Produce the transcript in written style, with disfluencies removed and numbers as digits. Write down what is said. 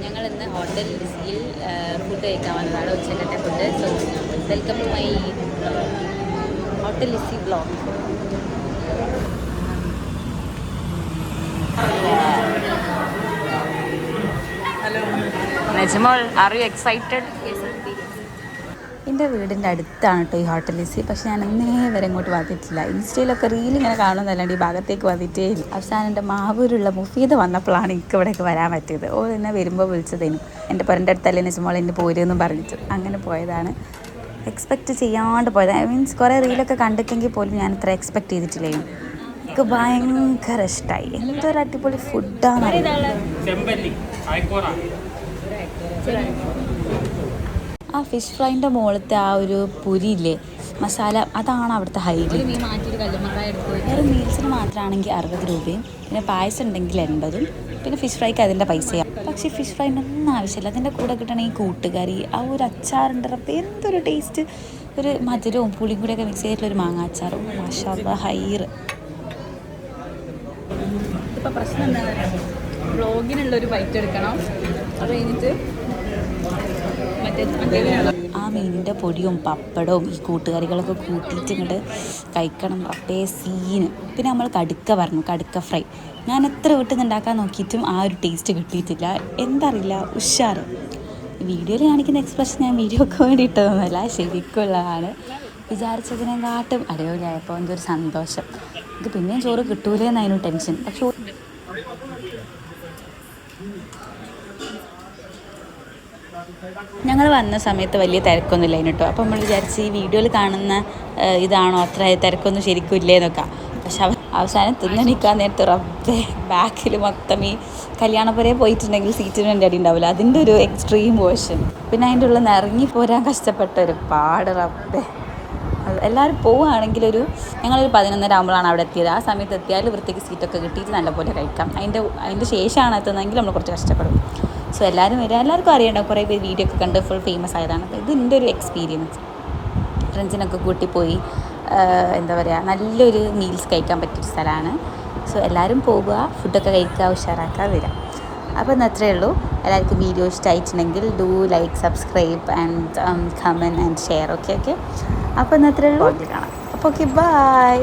ഞങ്ങൾ ഇന്ന് hotel ലിസിയിൽ food കഴിക്കാൻ വന്നതാണ്, ഉച്ചക്കത്തെ food. So welcome to my hotel Lizzy blog. Najmol, are you excited? എൻ്റെ വീടിൻ്റെ അടുത്താണ് കേട്ടോ ഈ ഹോട്ടൽ ലിസി. പക്ഷെ ഞാൻ എന്നേ വരെ ഇങ്ങോട്ട് വന്നിട്ടില്ല. ഇൻസ്റ്റയിലൊക്കെ റീൽ ഇങ്ങനെ കാണുന്നതല്ലാണ്ട് ഈ ഭാഗത്തേക്ക് വന്നിട്ടേ ഇല്ല. അവസാനം എൻ്റെ മാവൂരുള്ള മുഫീദ് വന്നപ്പോഴാണ് എനിക്ക് ഇവിടേക്ക് വരാൻ പറ്റിയത്. ഓ എന്നെ വരുമ്പോൾ വിളിച്ചതേനും, എൻ്റെ പുരൻ്റെ അടുത്തല്ലേ നജ്മോൾ എൻ്റെ പോരെന്നും പറഞ്ഞിട്ട് അങ്ങനെ പോയതാണ്. എക്സ്പെക്റ്റ് ചെയ്യാണ്ട് പോയത്. മീൻസ് കുറേ റീലൊക്കെ കണ്ടിട്ടെങ്കിൽ പോലും ഞാൻ ഇത്ര എക്സ്പെക്റ്റ് ചെയ്തിട്ടില്ലേ. എനിക്ക് ഭയങ്കര ഇഷ്ടമായി. എന്തൊരു അടിപൊളി ഫുഡാണ്. ആ ഫിഷ് ഫ്രൈൻ്റെ മുകളിലത്തെ ആ ഒരു പുരിയില്ലേ, മസാല, അതാണ് അവിടുത്തെ ഹൈലൈറ്റ്. വേറെ മീൽസിന് മാത്രമാണെങ്കിൽ 60 രൂപയും പിന്നെ പായസം ഉണ്ടെങ്കിൽ 80, പിന്നെ ഫിഷ് ഫ്രൈക്ക് അതിൻ്റെ പൈസയാണ്. പക്ഷേ ഫിഷ് ഫ്രൈൻ്റെ ഒന്നും ആവശ്യമില്ല. അതിൻ്റെ കൂടെ കിട്ടണ ഈ കൂട്ടുകറി, ആ ഒരു അച്ചാറുണ്ട് റബ്ബേ, എന്തൊരു ടേസ്റ്റ്. ഒരു മധുരവും പുളിയും കൂടെയൊക്കെ മിക്സ് ചെയ്തിട്ടുള്ളൊരു മാങ്ങ അച്ചാറും. മാഷാ അല്ലാഹ്, ഹൈർ. ഇതിപ്പോൾ പ്രശ്നം എന്താ പറയുക, വ്ളോഗിനുള്ളൊരു ബൈറ്റ് എടുക്കണം. അത് കഴിഞ്ഞിട്ട് ആ മീനിൻ്റെ പൊടിയും പപ്പടവും ഈ കൂട്ടുകറികളൊക്കെ കൂട്ടിയിട്ട് ഇങ്ങോട്ട് കഴിക്കണം. റബ്ബേ സീന്. പിന്നെ നമ്മൾ കടുക്ക പറഞ്ഞു, കടുക്ക ഫ്രൈ. ഞാൻ എത്ര വീട്ടിൽ നിന്ന് ഉണ്ടാക്കാൻ നോക്കിയിട്ടും ആ ഒരു ടേസ്റ്റ് കിട്ടിയിട്ടില്ല. എന്തറിയില്ല, ഉഷാറ്. വീഡിയോയിൽ കാണിക്കുന്ന എക്സ്പ്രഷൻ ഞാൻ വീഡിയോക്ക് വേണ്ടി ഇട്ടതൊന്നുമല്ല, ശരിക്കുള്ളതാണ്. വിചാരിച്ചതിനെക്കാട്ടും അടിപൊളിയായപ്പോൾ എന്തൊരു സന്തോഷം. ഇത് പിന്നെയും ചോറ് കിട്ടൂലേന്നായിരുന്നു ടെൻഷൻ. പക്ഷെ ഞങ്ങൾ വന്ന സമയത്ത് വലിയ തിരക്കൊന്നുമില്ല കേട്ടോ. അപ്പോൾ നമ്മൾ വിചാരിച്ച് ഈ വീഡിയോയിൽ കാണുന്ന ഇതാണോ, അത്ര തിരക്കൊന്നും ശരിക്കും ഇല്ലേന്നൊക്കെ. പക്ഷെ അവസാനം തിന്നണിക്കാൻ നേരത്തെ റബ്ബേ, ബാക്കിൽ മൊത്തം ഈ കല്യാണപ്പുരയെ പോയിട്ടുണ്ടെങ്കിൽ സീറ്റിന് വേണ്ടി അടി ഉണ്ടാവില്ല, അതിൻ്റെ ഒരു എക്സ്ട്രീം വേർഷൻ. പിന്നെ അതിൻ്റെ ഉള്ളിൽ നിന്ന് ഇറങ്ങി പോരാൻ കഷ്ടപ്പെട്ട ഒരു പാട് റബ്ബേ. എല്ലാവരും പോവുകയാണെങ്കിൽ ഞങ്ങളൊരു 11:30 ആകുമ്പോഴാണ് അവിടെ എത്തിയത്. ആ സമയത്ത് എത്തിയാൽ വൃത്തിക്ക് സീറ്റൊക്കെ കിട്ടിയിട്ട് നല്ലപോലെ കഴിക്കാം. അതിൻ്റെ ശേഷമാണ് എത്തുന്നതെങ്കിൽ നമ്മൾ കുറച്ച് കഷ്ടപ്പെടും. സോ എല്ലാവരും വരിക. എല്ലാവർക്കും അറിയണ്ടാവും, കുറേ പേര് വീഡിയോ ഒക്കെ കണ്ട് ഫുൾ ഫേമസ് ആയതാണ്. അപ്പോൾ ഇത് എൻ്റെ ഒരു എക്സ്പീരിയൻസ്. ഫ്രണ്ട്സിനൊക്കെ കൂട്ടിപ്പോയി എന്താ പറയുക, നല്ലൊരു മീൽസ് കഴിക്കാൻ പറ്റിയൊരു സ്ഥലമാണ്. സോ എല്ലാവരും പോകുക, ഫുഡൊക്കെ കഴിക്കുക, ഉഷാറാക്കുക, വരിക. അപ്പോൾ ഇന്ന് അത്രയേ ഉള്ളൂ. എല്ലാവർക്കും വീഡിയോ ഇഷ്ടമായിട്ടുണ്ടെങ്കിൽ do like, subscribe and comment and share. Okay. അപ്പോൾ ഇന്ന് അത്രയേ ഉള്ളൂ. കാണാം. അപ്പോൾ ഓക്കെ, ബൈ.